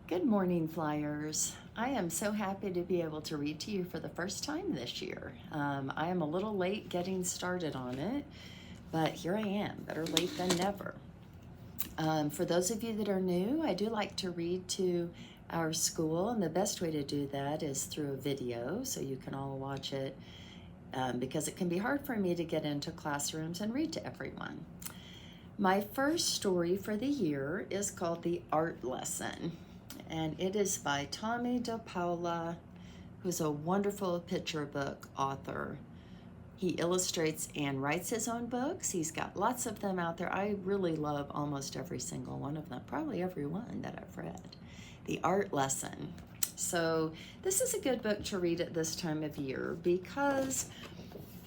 Good morning, Flyers. I am so happy to be able to read to you for the first time this year. I am a little late getting started on it, but here I am, better late than never. For those of you that are new, I do like to read to our school, and the best way to do that is through a video, so you can all watch it, because it can be hard for me to get into classrooms and read to everyone. My first story for the year is called The Art Lesson, and it is by Tomie dePaola, who's a wonderful picture book author. He illustrates and writes his own books. He's got lots of them out there. I really love almost every single one of them, probably every one that I've read. The Art Lesson. So this is a good book to read at this time of year because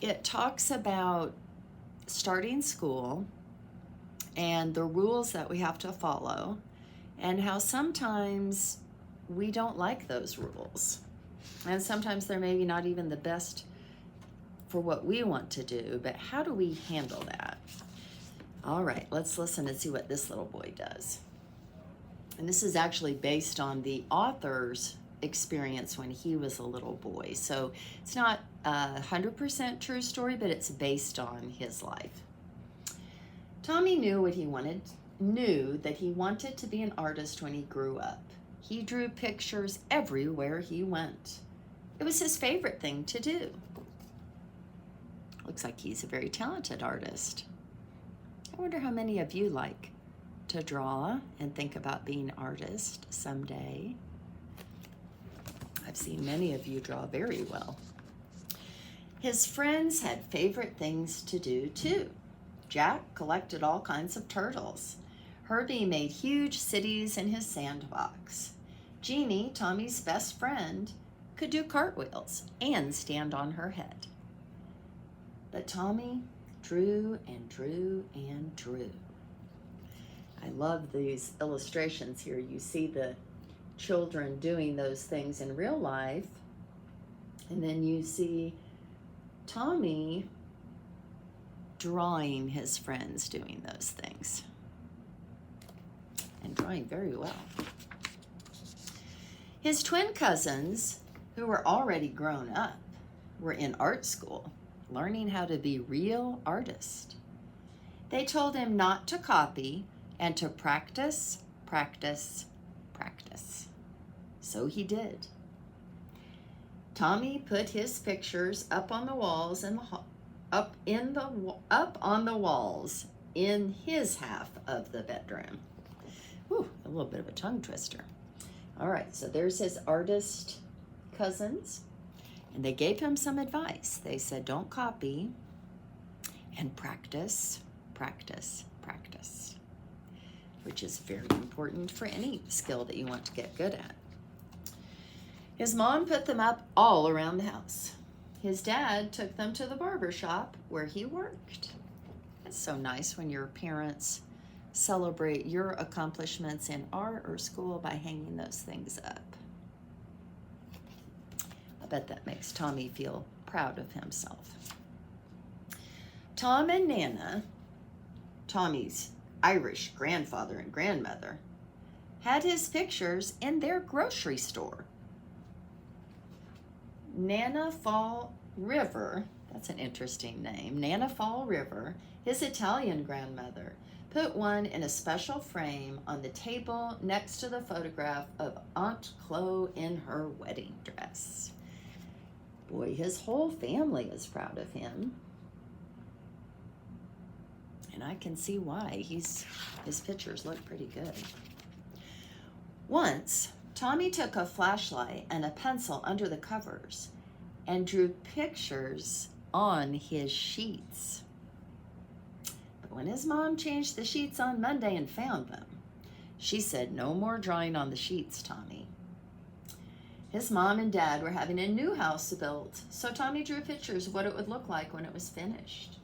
it talks about starting school and the rules that we have to follow, and how sometimes we don't like those rules. And sometimes they're maybe not even the best for what we want to do, but how do we handle that? All right, let's listen and see what this little boy does. And this is actually based on the author's experience when he was a little boy. So it's not a 100% true story, but it's based on his life. Tomie knew that he wanted to be an artist when he grew up. He drew pictures everywhere he went. It was his favorite thing to do. Looks like he's a very talented artist. I wonder how many of you like to draw and think about being an artist someday. I've seen many of you draw very well. His friends had favorite things to do too. Jack collected all kinds of turtles. Herbie made huge cities in his sandbox. Jeannie, Tommie's best friend, could do cartwheels and stand on her head. But Tomie drew and drew and drew. I love these illustrations here. You see the children doing those things in real life, and then you see Tomie drawing his friends doing those things, and drawing very well. His twin cousins, who were already grown up, were in art school, learning how to be real artists. They told him not to copy and to practice, practice, practice. So he did. Tomie put his pictures up on the walls in his half of the bedroom. Whew, a little bit of a tongue twister. All right, so there's his artist cousins, and they gave him some advice. They said, don't copy, and practice, practice, practice, which is very important for any skill that you want to get good at. His mom put them up all around the house. His dad took them to the barber shop where he worked. It's so nice when your parents celebrate your accomplishments in art or school by hanging those things up. I bet that makes Tomie feel proud of himself. Tom and Nana, Tommie's Irish grandfather and grandmother, had his pictures in their grocery store. Nana Fall River, that's an interesting name, Nana Fall River, his Italian grandmother, put one in a special frame on the table next to the photograph of Aunt Chloe in her wedding dress. Boy, his whole family is proud of him. And I can see why. His pictures look pretty good. Once, Tomie took a flashlight and a pencil under the covers and drew pictures on his sheets. But when his mom changed the sheets on Monday and found them, she said, no more drawing on the sheets, Tomie. His mom and dad were having a new house built, so Tomie drew pictures of what it would look like when it was finished.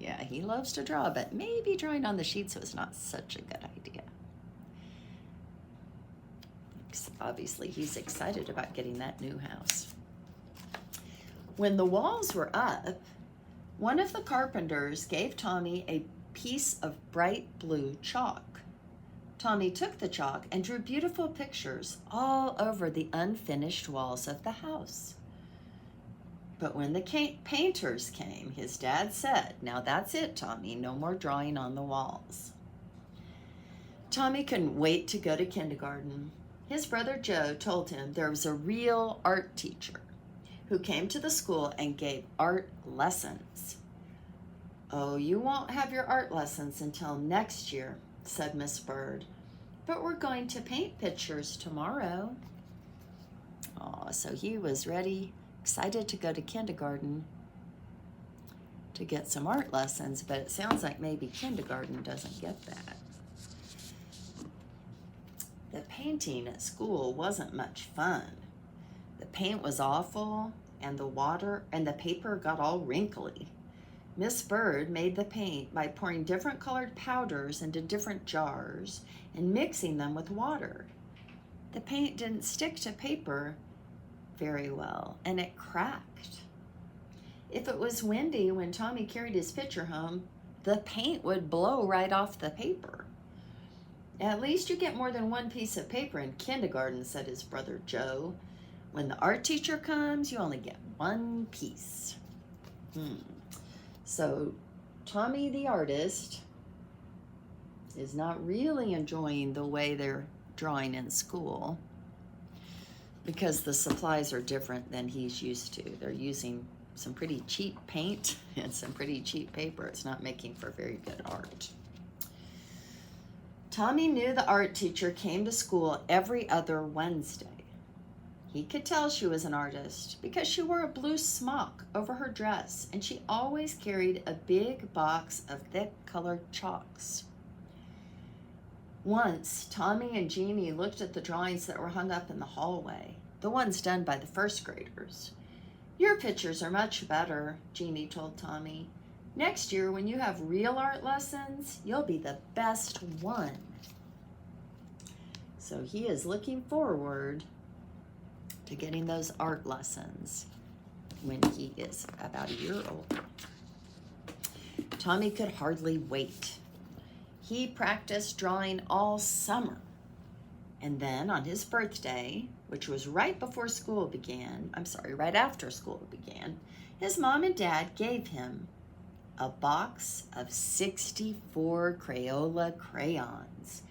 Yeah, he loves to draw, but maybe drawing on the sheets was not such a good idea. Obviously, he's excited about getting that new house. When the walls were up, one of the carpenters gave Tomie a piece of bright blue chalk. Tomie took the chalk and drew beautiful pictures all over the unfinished walls of the house. But when the painters came, his dad said, "Now that's it, Tomie, no more drawing on the walls." Tomie couldn't wait to go to kindergarten. His brother Joe told him there was a real art teacher who came to the school and gave art lessons. "Oh, you won't have your art lessons until next year," said Miss Bird, "but we're going to paint pictures tomorrow." Oh, so he was ready, excited to go to kindergarten to get some art lessons, but it sounds like maybe kindergarten doesn't get that. The painting at school wasn't much fun. The paint was awful, and the paper got all wrinkly. Miss Bird made the paint by pouring different colored powders into different jars and mixing them with water. The paint didn't stick to paper very well, and it cracked. If it was windy when Tomie carried his picture home, the paint would blow right off the paper. "At least you get more than one piece of paper in kindergarten," said his brother Joe. "When the art teacher comes, you only get one piece." So Tomie the artist is not really enjoying the way they're drawing in school because the supplies are different than he's used to. They're using some pretty cheap paint and some pretty cheap paper. It's not making for very good art. Tomie knew the art teacher came to school every other Wednesday. He could tell she was an artist because she wore a blue smock over her dress, and she always carried a big box of thick colored chalks. Once, Tomie and Jeannie looked at the drawings that were hung up in the hallway, the ones done by the first graders. "Your pictures are much better," Jeannie told Tomie. "Next year, when you have real art lessons, you'll be the best one." So he is looking forward to getting those art lessons when he is about a year old. Tomie could hardly wait. He practiced drawing all summer. And then on his birthday, which was right after school began, his mom and dad gave him a box of 64 Crayola crayons.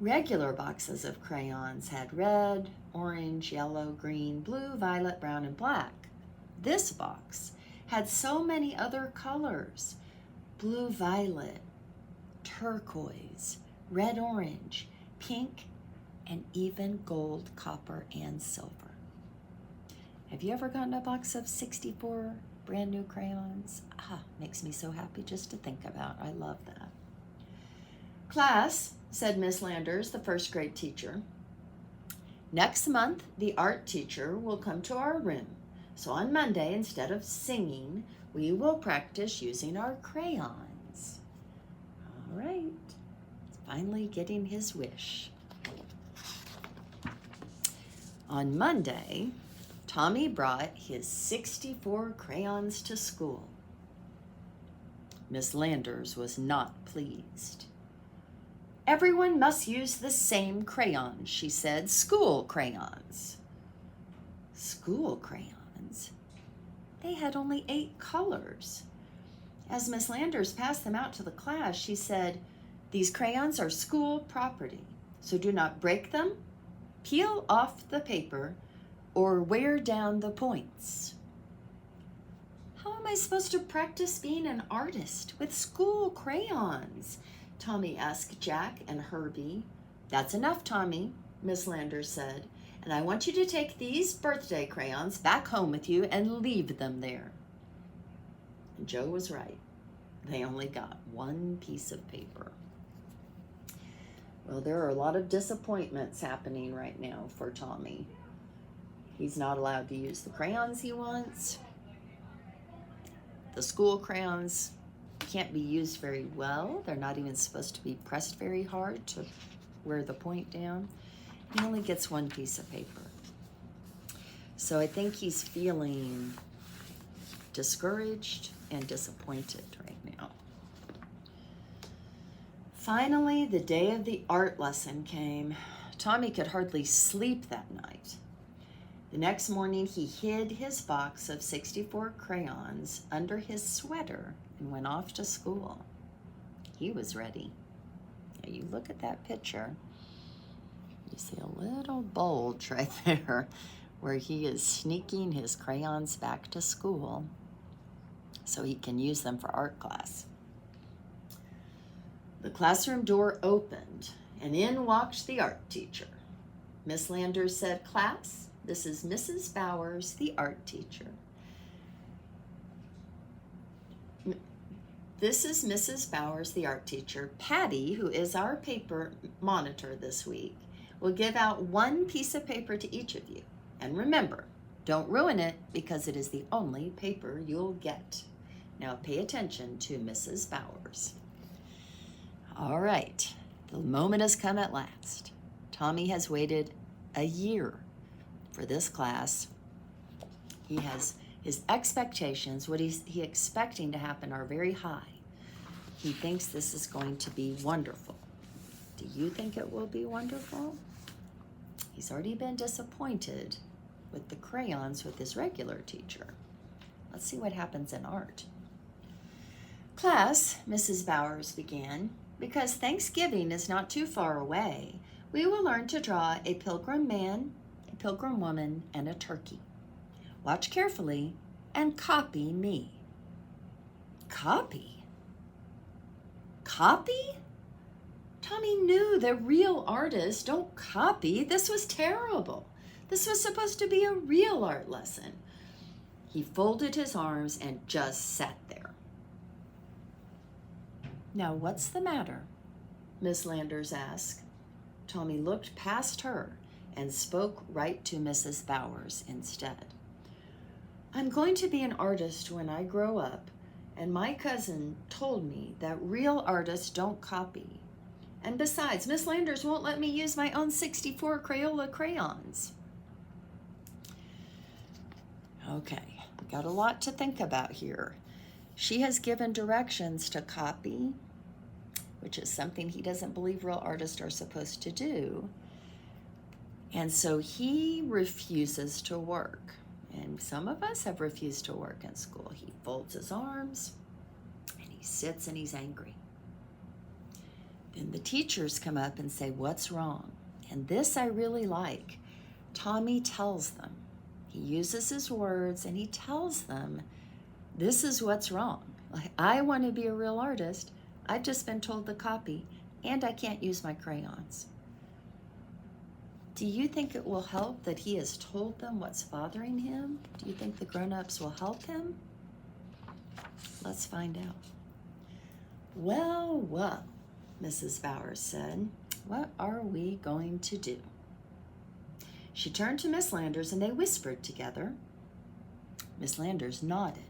Regular boxes of crayons had red, orange, yellow, green, blue, violet, brown, and black. This box had so many other colors: blue, violet, turquoise, red, orange, pink, and even gold, copper, and silver. Have you ever gotten a box of 64 brand new crayons? Makes me so happy just to think about. I love that. "Class," said Miss Landers, the first grade teacher, "next month the art teacher will come to our room. So on Monday, instead of singing, we will practice using our crayons." All right, finally getting his wish. On Monday, Tomie brought his 64 crayons to school. Miss Landers was not pleased. "Everyone must use the same crayons," she said. "School crayons." School crayons? They had only 8 colors. As Miss Landers passed them out to the class, she said, "These crayons are school property, so do not break them, peel off the paper, or wear down the points." "How am I supposed to practice being an artist with school crayons?" Tomie asked Jack and Herbie. "That's enough, Tomie," Miss Landers said, "and I want you to take these birthday crayons back home with you and leave them there." And Joe was right. They only got one piece of paper. Well, there are a lot of disappointments happening right now for Tomie. He's not allowed to use the crayons he wants. The school crayons can't be used very well. They're not even supposed to be pressed very hard to wear the point down. He only gets one piece of paper. So I think he's feeling discouraged and disappointed right now. Finally, the day of the art lesson came. Tomie could hardly sleep that night. The next morning, he hid his box of 64 crayons under his sweater and went off to school. He was ready. Now you look at that picture. You see a little bulge right there where he is sneaking his crayons back to school so he can use them for art class. The classroom door opened, and in walked the art teacher. Miss Landers said, "Class, this is Mrs. Bowers, the art teacher. This is Mrs. Bowers, the art teacher. Patty, who is our paper monitor this week, will give out one piece of paper to each of you. And remember, don't ruin it because it is the only paper you'll get. Now pay attention to Mrs. Bowers." All right, the moment has come at last. Tomie has waited a year for this class. He has his expectations, what he's expecting to happen are very high. He thinks this is going to be wonderful. Do you think it will be wonderful? He's already been disappointed with the crayons with his regular teacher. Let's see what happens in art. "Class," Mrs. Bowers began, "because Thanksgiving is not too far away, we will learn to draw a pilgrim man, a pilgrim woman, and a turkey. Watch carefully and copy me." Copy? Copy? Tomie knew that real artists don't copy. This was terrible. This was supposed to be a real art lesson. He folded his arms and just sat there. "Now, what's the matter?" Miss Landers asked. Tomie looked past her and spoke right to Mrs. Bowers instead. "I'm going to be an artist when I grow up, and my cousin told me that real artists don't copy. And besides, Miss Landers won't let me use my own 64 Crayola crayons." Okay, we got a lot to think about here. She has given directions to copy, which is something he doesn't believe real artists are supposed to do. And so he refuses to work. And some of us have refused to work in school. He folds his arms and he sits and he's angry. Then the teachers come up and say, "What's wrong?" And this I really like. Tomie tells them. He uses his words and he tells them, this is what's wrong. Like, I want to be a real artist. I've just been told to copy and I can't use my crayons. Do you think it will help that he has told them what's bothering him? Do you think the grown-ups will help him? Let's find out. Well, Mrs. Bowers said, "What are we going to do?" She turned to Miss Landers and they whispered together. Miss Landers nodded.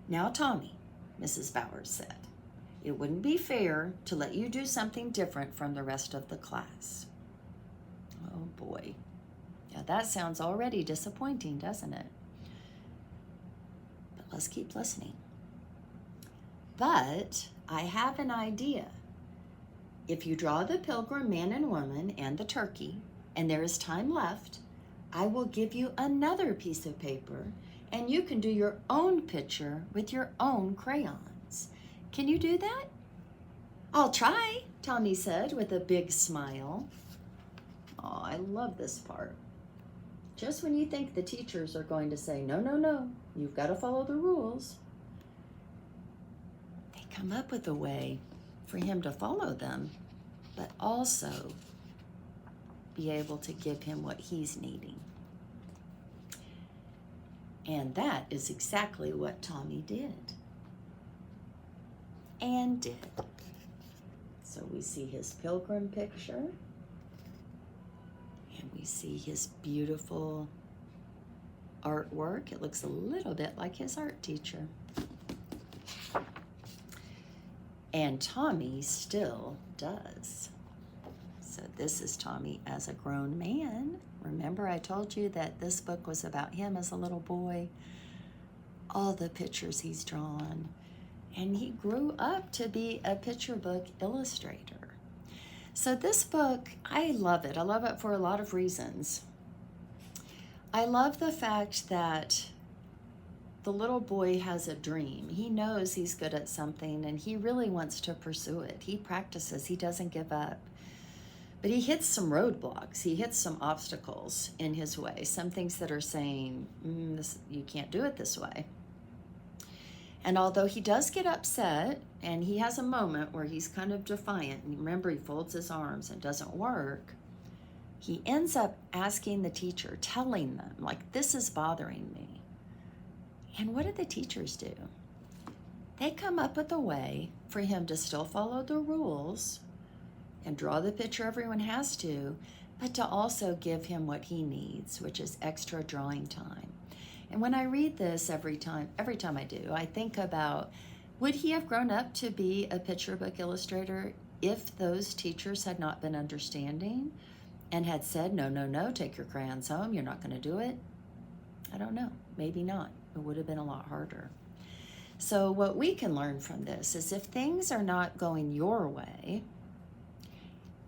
"Now, Tomie," Mrs. Bowers said, "it wouldn't be fair to let you do something different from the rest of the class." Oh boy. Yeah, that sounds already disappointing, doesn't it? But let's keep listening. "But I have an idea. If you draw the pilgrim man and woman and the turkey, and there is time left, I will give you another piece of paper and you can do your own picture with your own crayons. Can you do that?" "I'll try," Tomie said with a big smile. Oh, I love this part. Just when you think the teachers are going to say, no, you've got to follow the rules, they come up with a way for him to follow them, but also be able to give him what he's needing. And that is exactly what Tomie did. And did. So we see his pilgrim picture. And we see his beautiful artwork. It looks a little bit like his art teacher. And Tomie still does. So this is Tomie as a grown man. Remember I told you that this book was about him as a little boy. All the pictures he's drawn. and he grew up to be a picture book illustrator. So this book, I love it. I love it for a lot of reasons. I love the fact that the little boy has a dream. He knows he's good at something and he really wants to pursue it. He practices, he doesn't give up. But he hits some roadblocks. He hits some obstacles in his way. Some things that are saying, you can't do it this way. And although he does get upset and he has a moment where he's kind of defiant, and remember, he folds his arms and doesn't work, he ends up asking the teacher, telling them, like, this is bothering me. And what do the teachers do? They come up with a way for him to still follow the rules and draw the picture everyone has to, but to also give him what he needs, which is extra drawing time. And when I read this every time I do, I think about, would he have grown up to be a picture book illustrator if those teachers had not been understanding and had said, no, no, no, take your crayons home, you're not going to do it? I don't know, maybe not. It would have been a lot harder. So what we can learn from this is if things are not going your way,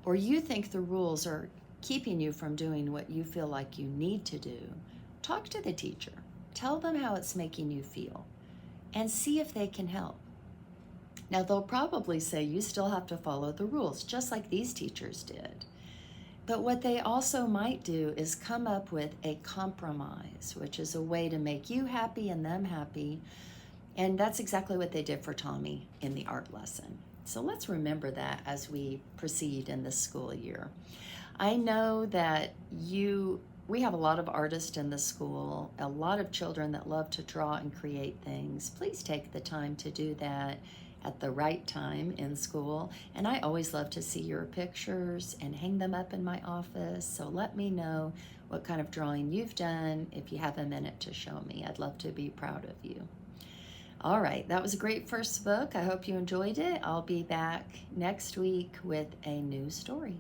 or you think the rules are keeping you from doing what you feel like you need to do, talk to the teacher. Tell them how it's making you feel and see if they can help. Now, they'll probably say you still have to follow the rules, just like these teachers did. But what they also might do is come up with a compromise, which is a way to make you happy and them happy. And that's exactly what they did for Tomie in the art lesson. So let's remember that as we proceed in this school year. I know that we have a lot of artists in the school, a lot of children that love to draw and create things. Please take the time to do that at the right time in school. And I always love to see your pictures and hang them up in my office. So let me know what kind of drawing you've done if you have a minute to show me. I'd love to be proud of you. All right, that was a great first book. I hope you enjoyed it. I'll be back next week with a new story.